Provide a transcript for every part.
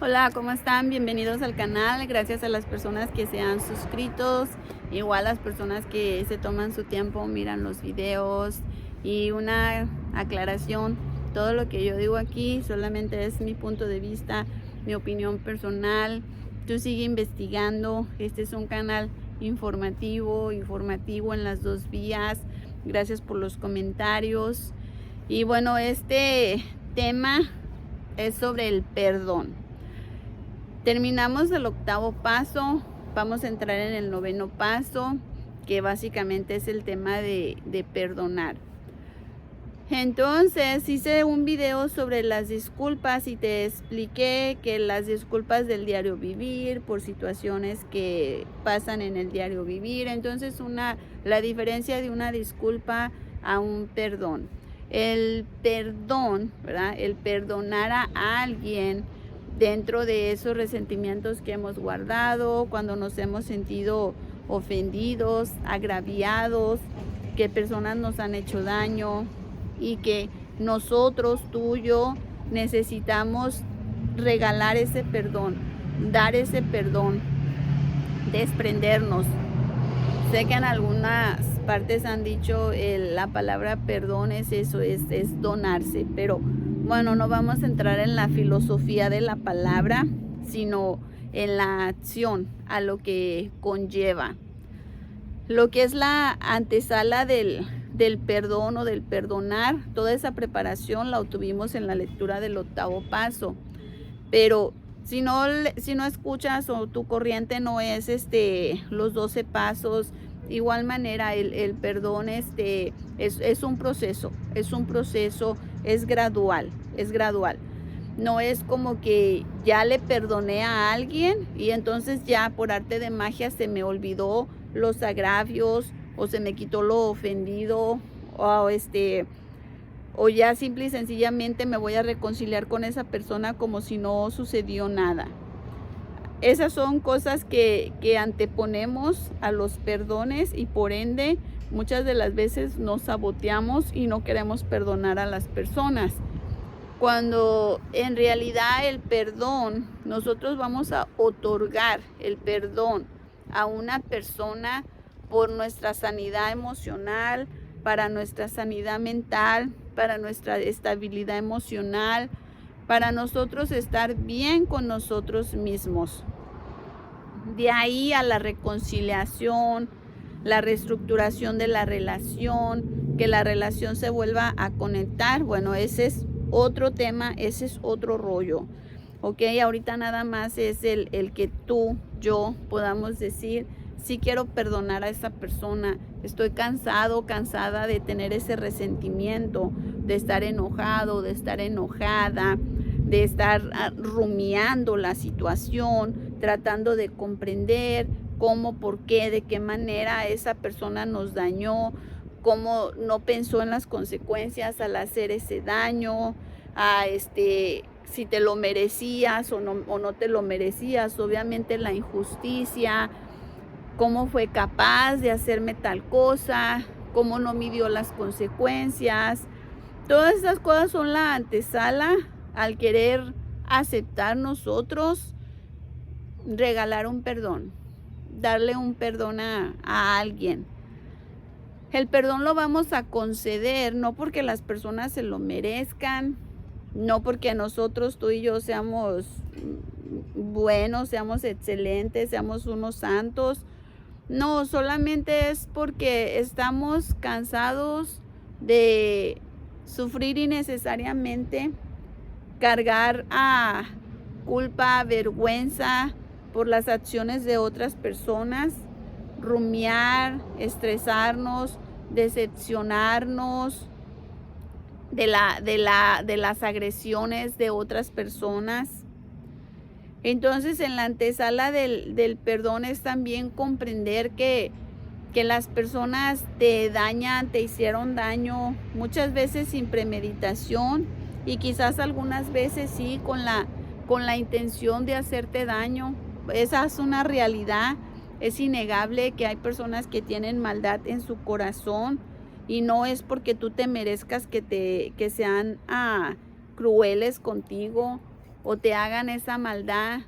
Hola, ¿cómo están? Bienvenidos al canal. Gracias a las personas que se han suscrito, igual las personas que se toman su tiempo, miran los videos. Y una aclaración, todo lo que yo digo aquí solamente es mi punto de vista, mi opinión personal. Tú sigue investigando. Este es un canal informativo en las dos vías. Gracias por los comentarios. Y bueno, este tema es sobre el perdón. Terminamos el octavo paso, vamos a entrar en el noveno paso, que básicamente es el tema de perdonar. Entonces hice un video sobre las disculpas y te expliqué que las disculpas del diario vivir por situaciones que pasan en el diario vivir. Entonces la diferencia de una disculpa a un perdón. El perdón, ¿verdad? El perdonar a alguien dentro de esos resentimientos que hemos guardado, cuando nos hemos sentido ofendidos, agraviados, que personas nos han hecho daño y que nosotros, tú y yo, necesitamos regalar ese perdón, dar ese perdón, desprendernos. Sé que en algunas partes han dicho la palabra perdón es eso, es donarse, pero bueno, no vamos a entrar en la filosofía de la palabra, sino en la acción, a lo que conlleva. Lo que es la antesala del perdón o del perdonar, toda esa preparación la obtuvimos en la lectura del octavo paso. Pero si no escuchas o tu corriente no es los 12 pasos, igual manera el perdón es un proceso, es gradual. No es como que ya le perdoné a alguien y entonces ya por arte de magia se me olvidó los agravios o se me quitó lo ofendido o ya simple y sencillamente me voy a reconciliar con esa persona como si no sucedió nada. Esas son cosas que anteponemos a los perdones y por ende muchas de las veces nos saboteamos y no queremos perdonar a las personas. Cuando en realidad el perdón, nosotros vamos a otorgar el perdón a una persona por nuestra sanidad emocional, para nuestra sanidad mental, para nuestra estabilidad emocional, para nosotros estar bien con nosotros mismos. De ahí a la reconciliación, la reestructuración de la relación, que la relación se vuelva a conectar. Bueno, ese es otro tema, ese es otro rollo. Ok, ahorita nada más es el que tú, yo podamos decir, sí quiero perdonar a esa persona. Estoy cansada de tener ese resentimiento, de estar enojado, de estar enojada, de estar rumiando la situación, tratando de comprender cómo, por qué, de qué manera esa persona nos dañó, cómo no pensó en las consecuencias al hacer ese daño, si te lo merecías o no te lo merecías, obviamente la injusticia, cómo fue capaz de hacerme tal cosa, cómo no midió las consecuencias. Todas esas cosas son la antesala al querer aceptar nosotros, regalar un perdón, darle un perdón a alguien. El perdón lo vamos a conceder no porque las personas se lo merezcan, no porque nosotros, tú y yo, seamos buenos, seamos excelentes, seamos unos santos. No, solamente es porque estamos cansados de sufrir innecesariamente, cargar a culpa, vergüenza por las acciones de otras personas, rumiar, estresarnos, decepcionarnos de las agresiones de otras personas. Entonces, en la antesala del perdón es también comprender que las personas te dañan, te hicieron daño, muchas veces sin premeditación y quizás algunas veces sí con la intención de hacerte daño. Esa es una realidad. Es innegable que hay personas que tienen maldad en su corazón y no es porque tú te merezcas que sean crueles contigo o te hagan esa maldad.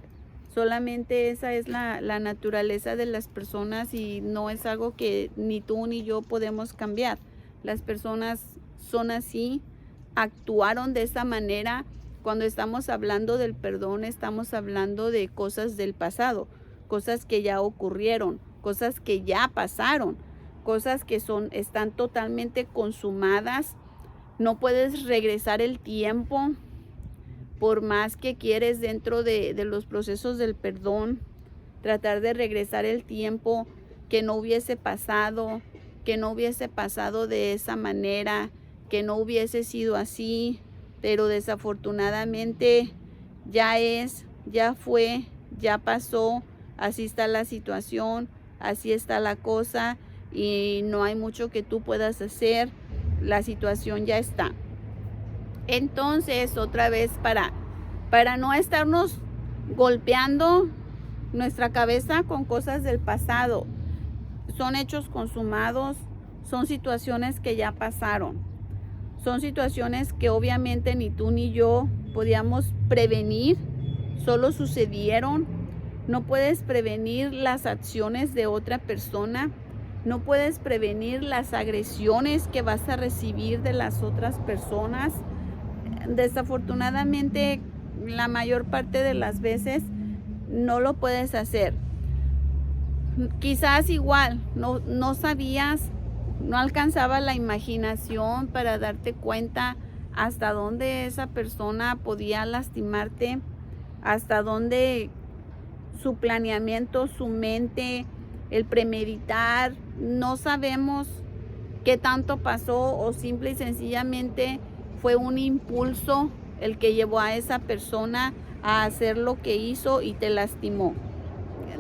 Solamente esa es la naturaleza de las personas y no es algo que ni tú ni yo podemos cambiar. Las personas son así, actuaron de esa manera. Cuando estamos hablando del perdón, estamos hablando de cosas del pasado, cosas que ya ocurrieron, cosas que ya pasaron, cosas que están totalmente consumadas. No puedes regresar el tiempo, por más que quieres dentro de los procesos del perdón, tratar de regresar el tiempo que no hubiese pasado de esa manera, que no hubiese sido así, pero desafortunadamente ya fue, ya pasó, así está la situación, así está la cosa y no hay mucho que tú puedas hacer, la situación ya está. Entonces, otra vez, para no estarnos golpeando nuestra cabeza con cosas del pasado, son hechos consumados, son situaciones que ya pasaron, son situaciones que obviamente ni tú ni yo podíamos prevenir, solo sucedieron. No puedes prevenir las acciones de otra persona, no puedes prevenir las agresiones que vas a recibir de las otras personas. Desafortunadamente, la mayor parte de las veces no lo puedes hacer. Quizás igual no sabías, no alcanzaba la imaginación para darte cuenta hasta dónde esa persona podía lastimarte, hasta dónde su planeamiento, su mente, el premeditar, no sabemos qué tanto pasó o simple y sencillamente fue un impulso el que llevó a esa persona a hacer lo que hizo y te lastimó.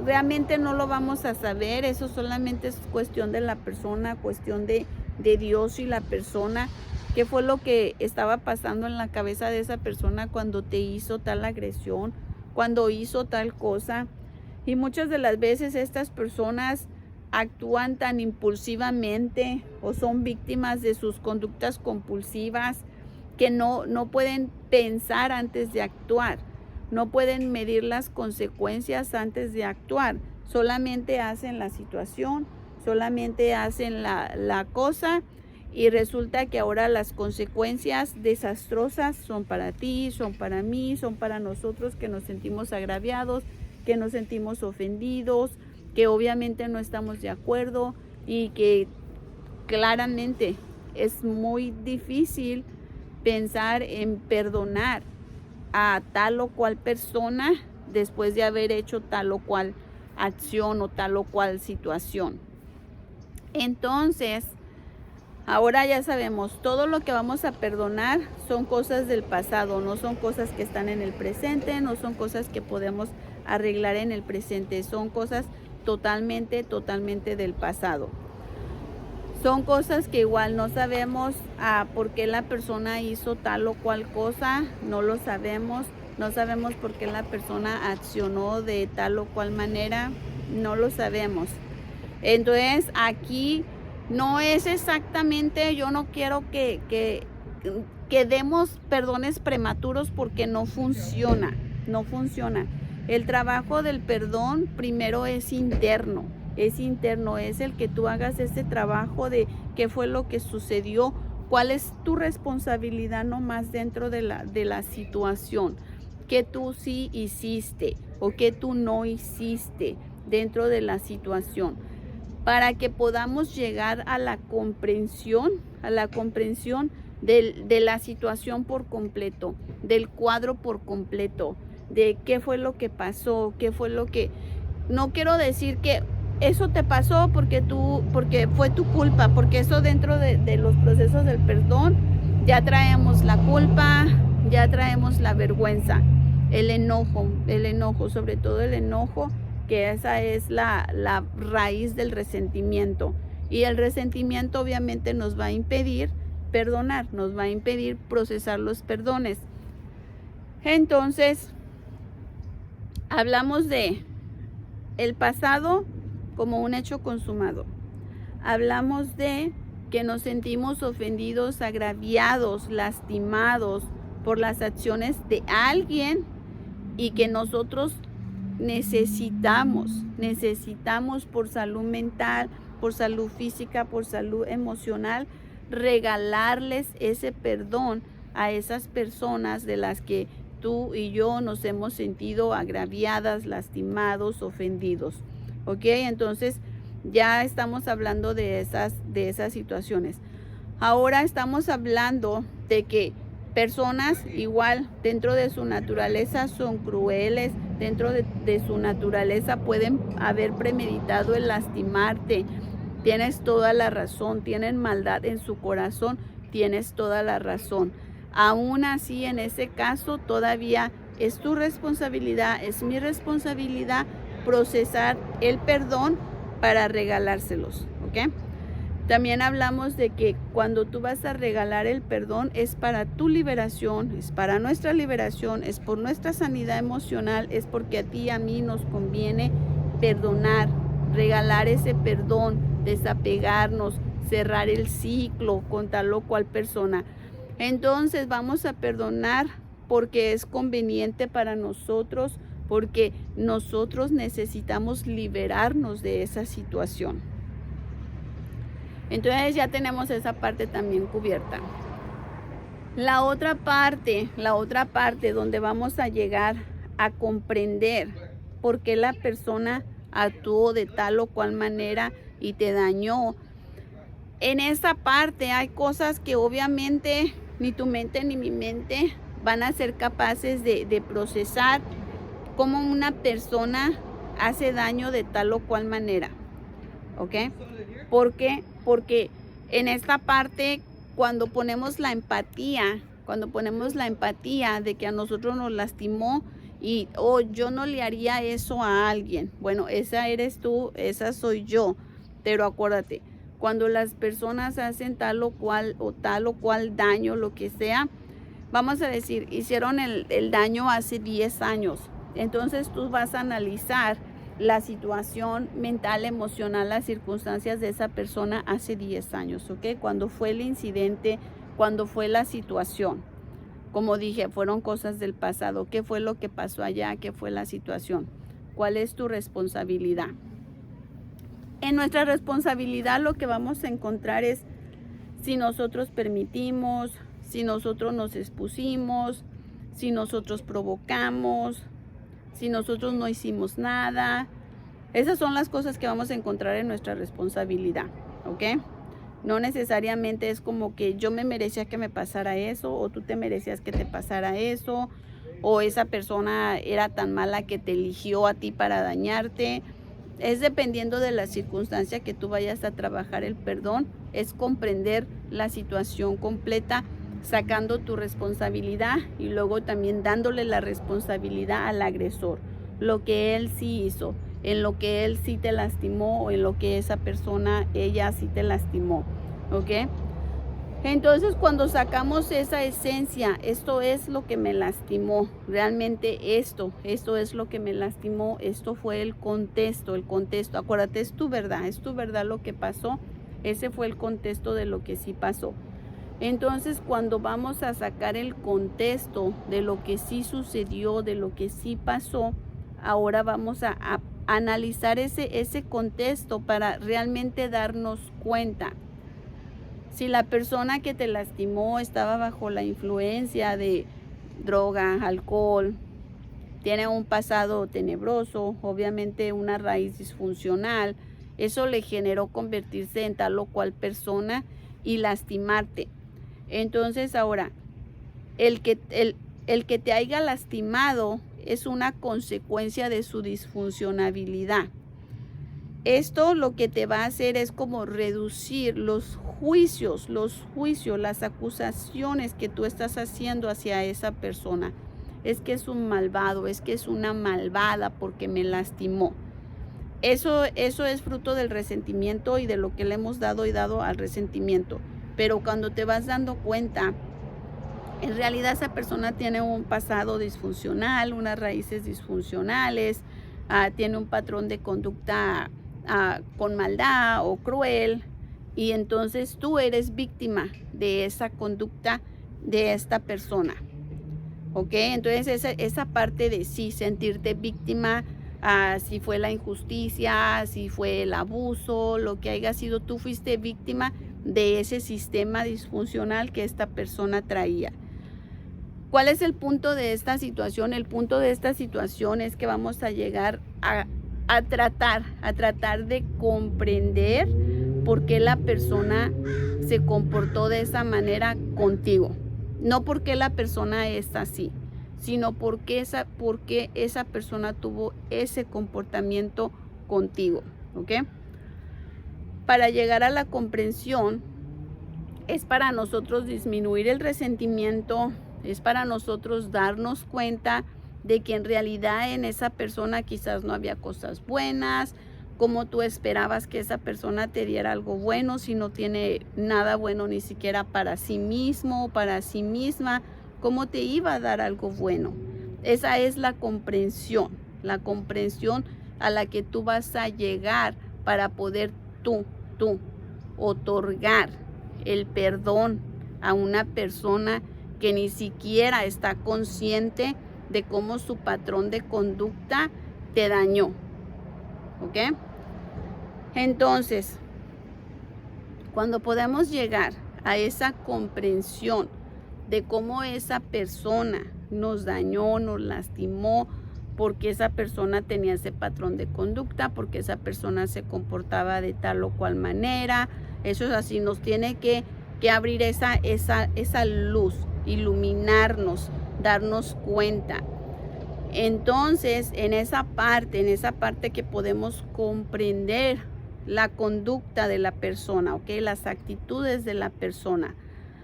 Realmente no lo vamos a saber, eso solamente es cuestión de la persona, cuestión de Dios y la persona, qué fue lo que estaba pasando en la cabeza de esa persona cuando te hizo tal agresión, cuando hizo tal cosa. Y muchas de las veces estas personas actúan tan impulsivamente o son víctimas de sus conductas compulsivas que no pueden pensar antes de actuar, no pueden medir las consecuencias antes de actuar, solamente hacen la situación, solamente hacen la cosa y resulta que ahora las consecuencias desastrosas son para ti, son para mí, son para nosotros que nos sentimos agraviados, que nos sentimos ofendidos, que obviamente no estamos de acuerdo y que claramente es muy difícil pensar en perdonar a tal o cual persona después de haber hecho tal o cual acción o tal o cual situación. Entonces, ahora ya sabemos, todo lo que vamos a perdonar son cosas del pasado, no son cosas que están en el presente, no son cosas que podemos arreglar en el presente, son cosas totalmente del pasado. Son cosas que igual no sabemos por qué la persona hizo tal o cual cosa, no lo sabemos, no sabemos por qué la persona accionó de tal o cual manera, no lo sabemos. Entonces aquí no es exactamente, yo no quiero que demos perdones prematuros porque no funciona, no funciona. El trabajo del perdón primero es interno, es el que tú hagas este trabajo de qué fue lo que sucedió, cuál es tu responsabilidad nomás dentro de la situación, qué tú sí hiciste o qué tú no hiciste dentro de la situación, para que podamos llegar a la comprensión de la situación por completo, del cuadro por completo, de qué fue lo que pasó, qué fue lo que... No quiero decir que eso te pasó porque fue tu culpa, porque eso dentro de los procesos del perdón ya traemos la culpa, ya traemos la vergüenza, el enojo, sobre todo el enojo, que esa es la raíz del resentimiento. Y el resentimiento obviamente nos va a impedir perdonar, nos va a impedir procesar los perdones. Entonces, hablamos de el pasado como un hecho consumado. Hablamos de que nos sentimos ofendidos, agraviados, lastimados por las acciones de alguien y que nosotros necesitamos por salud mental, por salud física, por salud emocional, regalarles ese perdón a esas personas de las que tú y yo nos hemos sentido agraviadas, lastimados, ofendidos. ¿Ok? Entonces ya estamos hablando de esas situaciones. Ahora estamos hablando de que personas igual dentro de su naturaleza son crueles, dentro de su naturaleza pueden haber premeditado el lastimarte. Tienes toda la razón, tienen maldad en su corazón, tienes toda la razón. Aún así, en ese caso, todavía es tu responsabilidad, es mi responsabilidad procesar el perdón para regalárselos, ¿ok? También hablamos de que cuando tú vas a regalar el perdón es para tu liberación, es para nuestra liberación, es por nuestra sanidad emocional, es porque a ti y a mí nos conviene perdonar, regalar ese perdón, desapegarnos, cerrar el ciclo con tal o cual persona. Entonces vamos a perdonar porque es conveniente para nosotros, porque nosotros necesitamos liberarnos de esa situación. Entonces ya tenemos esa parte también cubierta. La otra parte donde vamos a llegar a comprender por qué la persona actuó de tal o cual manera y te dañó. En esa parte hay cosas que obviamente ni tu mente ni mi mente van a ser capaces de procesar cómo una persona hace daño de tal o cual manera. ¿Ok? ¿Por qué? Porque en esta parte, cuando ponemos la empatía de que a nosotros nos lastimó y yo no le haría eso a alguien. Bueno, esa eres tú, esa soy yo. Pero acuérdate, cuando las personas hacen tal o cual daño, lo que sea, vamos a decir, hicieron el daño hace 10 años. Entonces tú vas a analizar la situación mental, emocional, las circunstancias de esa persona hace 10 años, ¿ok? Cuando fue el incidente, cuando fue la situación. Como dije, fueron cosas del pasado. ¿Qué fue lo que pasó allá? ¿Qué fue la situación? ¿Cuál es tu responsabilidad? En nuestra responsabilidad lo que vamos a encontrar es si nosotros permitimos, si nosotros nos expusimos, si nosotros provocamos, si nosotros no hicimos nada. Esas son las cosas que vamos a encontrar en nuestra responsabilidad, ¿ok? No necesariamente es como que yo me merecía que me pasara eso, o tú te merecías que te pasara eso, o esa persona era tan mala que te eligió a ti para dañarte. Es dependiendo de la circunstancia que tú vayas a trabajar el perdón, es comprender la situación completa, sacando tu responsabilidad y luego también dándole la responsabilidad al agresor, lo que él sí hizo, en lo que él sí te lastimó o en lo que esa persona, ella sí te lastimó, ¿ok? Entonces cuando sacamos esa esencia, esto es lo que me lastimó, realmente esto es lo que me lastimó, esto fue el contexto, acuérdate, es tu verdad lo que pasó, ese fue el contexto de lo que sí pasó. Entonces cuando vamos a sacar el contexto de lo que sí sucedió, de lo que sí pasó, ahora vamos a analizar ese contexto para realmente darnos cuenta. Si la persona que te lastimó estaba bajo la influencia de droga, alcohol, tiene un pasado tenebroso, obviamente una raíz disfuncional, eso le generó convertirse en tal o cual persona y lastimarte. Entonces ahora, el que te haya lastimado es una consecuencia de su disfuncionabilidad. Esto lo que te va a hacer es como reducir los juicios, las acusaciones que tú estás haciendo hacia esa persona. Es que es un malvado, es que es una malvada porque me lastimó. Eso es fruto del resentimiento y de lo que le hemos dado al resentimiento. Pero cuando te vas dando cuenta, en realidad esa persona tiene un pasado disfuncional, unas raíces disfuncionales, tiene un patrón de conducta con maldad o cruel, y entonces tú eres víctima de esa conducta de esta persona. ¿ok? Entonces esa parte de sí, sentirte víctima, si fue la injusticia, si fue el abuso, lo que haya sido, tú fuiste víctima de ese sistema disfuncional que esta persona traía. ¿Cuál es el punto de esta situación? El punto de esta situación es que vamos a llegar a tratar de comprender por qué la persona se comportó de esa manera contigo. No porque la persona es así, sino porque esa persona tuvo ese comportamiento contigo, ¿ok? Para llegar a la comprensión es para nosotros disminuir el resentimiento, es para nosotros darnos cuenta de que en realidad en esa persona quizás no había cosas buenas, como tú esperabas que esa persona te diera algo bueno, si no tiene nada bueno ni siquiera para sí mismo, para sí misma, ¿cómo te iba a dar algo bueno? Esa es la comprensión a la que tú vas a llegar para poder tú otorgar el perdón a una persona que ni siquiera está consciente de cómo su patrón de conducta te dañó, ¿ok? Entonces, cuando podemos llegar a esa comprensión de cómo esa persona nos dañó, nos lastimó, porque esa persona tenía ese patrón de conducta, porque esa persona se comportaba de tal o cual manera, eso es así, nos tiene que abrir esa luz, iluminarnos, darnos cuenta. Entonces, en esa parte que podemos comprender la conducta de la persona, ¿ok? Las actitudes de la persona.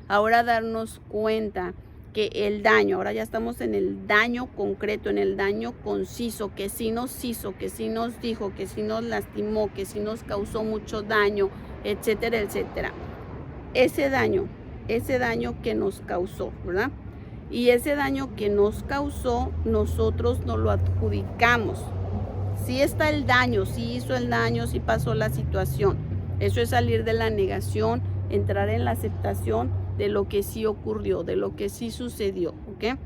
Ahora darnos cuenta que el daño, ahora ya estamos en el daño concreto, en el daño conciso, que sí nos hizo, que sí nos dijo, que sí nos lastimó, que sí nos causó mucho daño, etcétera, etcétera. Ese daño que nos causó, ¿verdad? Y ese daño que nos causó, nosotros nos lo adjudicamos. Sí está el daño, sí hizo el daño, sí pasó la situación. Eso es salir de la negación, entrar en la aceptación de lo que sí ocurrió, de lo que sí sucedió, ¿ok?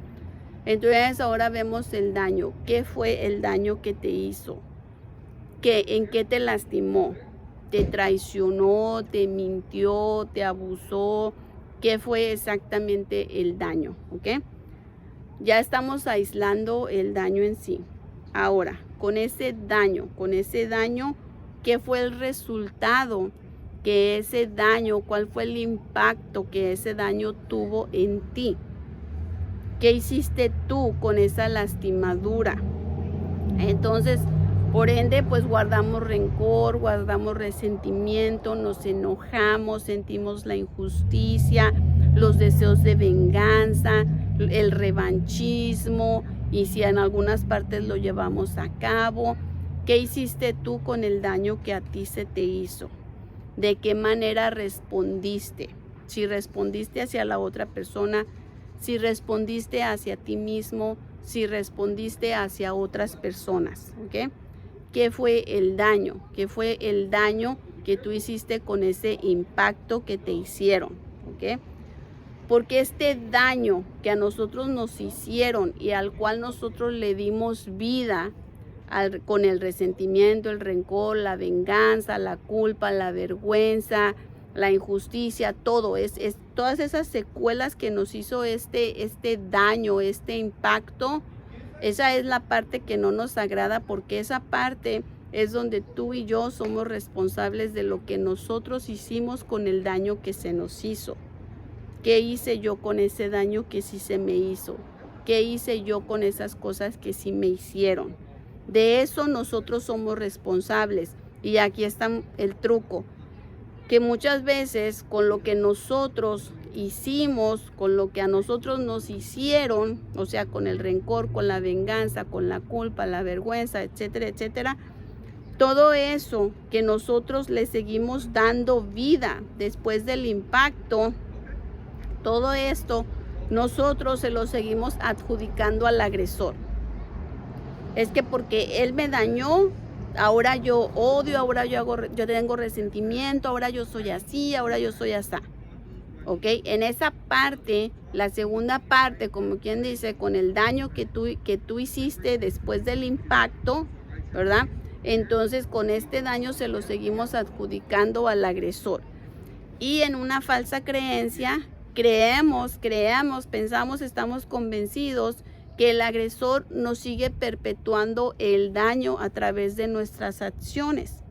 Entonces ahora vemos el daño. ¿Qué fue el daño que te hizo? ¿En qué te lastimó? ¿Te traicionó? ¿Te mintió? ¿Te abusó? ¿Qué fue exactamente el daño? ¿Ok? Ya estamos aislando el daño en sí. Ahora, con ese daño, ¿qué fue el resultado que ese daño, cuál fue el impacto que ese daño tuvo en ti? ¿Qué hiciste tú con esa lastimadura? Entonces, por ende, pues guardamos rencor, guardamos resentimiento, nos enojamos, sentimos la injusticia, los deseos de venganza, el revanchismo, y si en algunas partes lo llevamos a cabo. ¿Qué hiciste tú con el daño que a ti se te hizo? ¿De qué manera respondiste? Si respondiste hacia la otra persona, si respondiste hacia ti mismo, si respondiste hacia otras personas, ¿ok? ¿Qué fue el daño? ¿Qué fue el daño que tú hiciste con ese impacto que te hicieron? ¿Ok? Porque este daño que a nosotros nos hicieron y al cual nosotros le dimos vida con el resentimiento, el rencor, la venganza, la culpa, la vergüenza, la injusticia, todo, todas esas secuelas que nos hizo este daño, este impacto. Esa es la parte que no nos agrada, porque esa parte es donde tú y yo somos responsables de lo que nosotros hicimos con el daño que se nos hizo. ¿Qué hice yo con ese daño que sí se me hizo? ¿Qué hice yo con esas cosas que sí me hicieron? De eso nosotros somos responsables. Y aquí está el truco, que muchas veces con lo que nosotros hicimos, con lo que a nosotros nos hicieron, o sea, con el rencor, con la venganza, con la culpa, la vergüenza, etcétera, etcétera, todo eso que nosotros le seguimos dando vida después del impacto, todo esto nosotros se lo seguimos adjudicando al agresor. Es que porque él me dañó, ahora yo odio, ahora yo tengo resentimiento, ahora yo soy así, ahora yo soy así. ¿ok? En esa parte, la segunda parte, como quien dice, con el daño que tú hiciste después del impacto, ¿verdad? Entonces con este daño se lo seguimos adjudicando al agresor. Y en una falsa creencia, creemos, pensamos, estamos convencidos que el agresor nos sigue perpetuando el daño a través de nuestras acciones.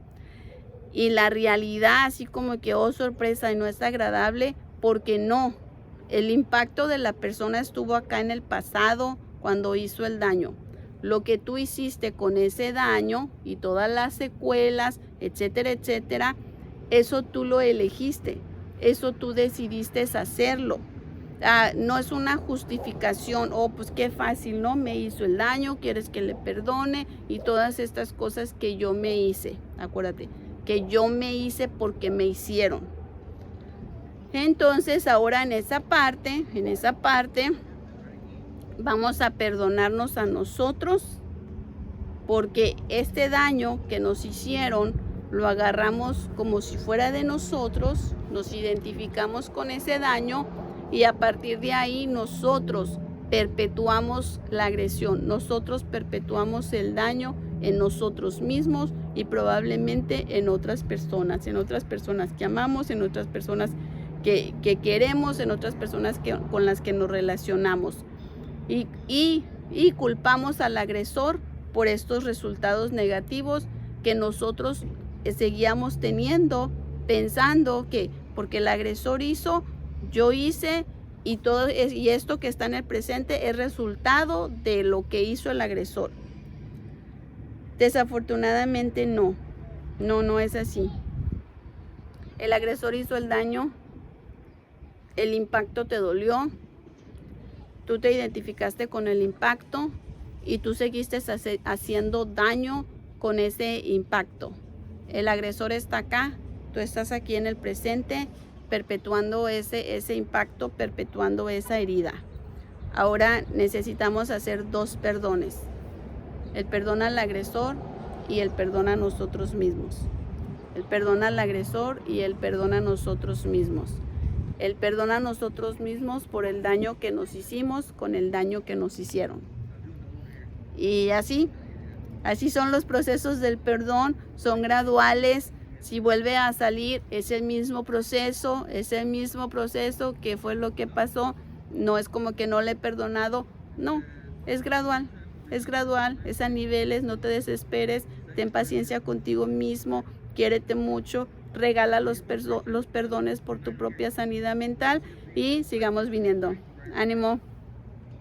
Y la realidad, así como que, oh sorpresa, y no es agradable, porque no. El impacto de la persona estuvo acá en el pasado cuando hizo el daño. Lo que tú hiciste con ese daño y todas las secuelas, etcétera, etcétera, eso tú lo elegiste, eso tú decidiste hacerlo. No es una justificación, oh, pues qué fácil, ¿no? Me hizo el daño, quieres que le perdone y todas estas cosas que yo me hice. Acuérdate, que yo me hice porque me hicieron. Entonces ahora en esa parte, vamos a perdonarnos a nosotros, porque este daño que nos hicieron lo agarramos como si fuera de nosotros, nos identificamos con ese daño y a partir de ahí nosotros perpetuamos la agresión, nosotros perpetuamos el daño en nosotros mismos y probablemente en otras personas que amamos, en otras personas que queremos, en otras personas con las que nos relacionamos. Y culpamos al agresor por estos resultados negativos que nosotros seguíamos teniendo, pensando que porque el agresor hizo, yo hice, y esto que está en el presente es resultado de lo que hizo el agresor. Desafortunadamente no es así. El agresor hizo el daño, el impacto te dolió, tú te identificaste con el impacto y tú seguiste haciendo daño con ese impacto. El agresor está acá, tú estás aquí en el presente, perpetuando ese impacto, perpetuando esa herida. Ahora necesitamos hacer dos perdones. El perdón al agresor y el perdón a nosotros mismos. El perdón al agresor y el perdón a nosotros mismos. El perdón a nosotros mismos por el daño que nos hicimos con el daño que nos hicieron. Y así son los procesos del perdón, son graduales. Si vuelve a salir, es el mismo proceso que fue lo que pasó. No es como que no le he perdonado, no, es gradual, es a niveles, no te desesperes, ten paciencia contigo mismo, quiérete mucho, regala los perdones por tu propia sanidad mental y sigamos viniendo. Ánimo.